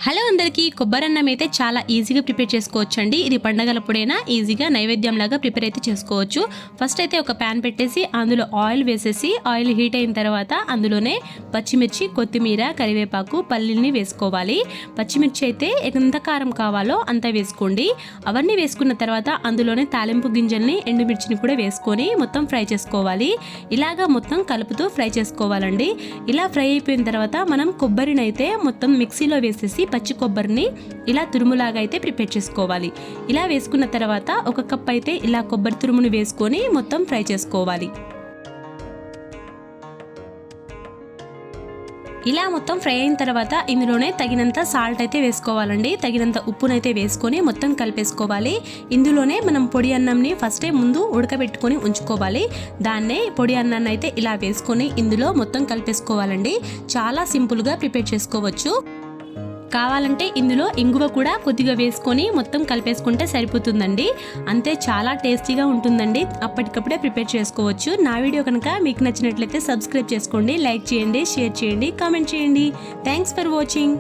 Hello అందరికీ కొబ్బరన్నం అయితే చాలా ఈజీగా ప్రిపేర్ చేసుకోవచ్చండి. ఇది పండగలప్పుడైనా ఈజీగా నైవేద్యంలాగా ప్రిపేర్ అయితే చేసుకోవచ్చు. ఫస్ట్ అయితే ఒక ప్యాన్ పెట్టేసి అందులో ఆయిల్ వేసేసి ఆయిల్ హీట్ అయిన తర్వాత అందులోనే పచ్చిమిర్చి, కొత్తిమీర, కరివేపాకు, పల్లీల్ని వేసుకోవాలి. పచ్చిమిర్చి అయితే ఎంత కారం కావాలో అంత వేసుకోండి. అవన్నీ వేసుకున్న తర్వాత అందులోనే తాలింపు గింజల్ని, ఎండుమిర్చిని కూడా వేసుకొని మొత్తం ఫ్రై చేసుకోవాలి. ఇలాగా మొత్తం కలుపుతూ ఫ్రై చేసుకోవాలండి. ఇలా ఫ్రై అయిపోయిన తర్వాత మనం కొబ్బరిని అయితే మొత్తం మిక్సీలో వేసేసి పచ్చి కొబ్బరిని ఇలా తురుములాగా అయితే ప్రిపేర్ చేసుకోవాలి. ఇలా వేసుకున్న తర్వాత ఒక కప్ అయితే ఇలా కొబ్బరి తురుముని వేసుకొని మొత్తం ఫ్రై చేసుకోవాలి. ఇలా మొత్తం ఫ్రై అయిన తర్వాత ఇందులోనే తగినంత సాల్ట్ అయితే వేసుకోవాలండి. తగినంత ఉప్పునైతే వేసుకొని మొత్తం కలిపేసుకోవాలి. ఇందులోనే మనం పొడి అన్నంని ఫస్టే ముందు ఉడకబెట్టుకొని ఉంచుకోవాలి. దాన్నే పొడి అన్నాన్ని అయితే ఇలా వేసుకొని ఇందులో మొత్తం కలిపేసుకోవాలండి. చాలా సింపుల్గా ప్రిపేర్ చేసుకోవచ్చు. కావాలంటే ఇందులో ఇంగువ కూడా కొద్దిగా వేసుకొని మొత్తం కలిపేసుకుంటే సరిపోతుందండి. అంతే, చాలా టేస్టీగా ఉంటుందండి. అప్పటికప్పుడే ప్రిపేర్ చేసుకోవచ్చు. నా వీడియో కనుక మీకు నచ్చినట్లయితే సబ్స్క్రైబ్ చేసుకోండి, లైక్ చేయండి, షేర్ చేయండి, కామెంట్ చేయండి. Thanks for watching.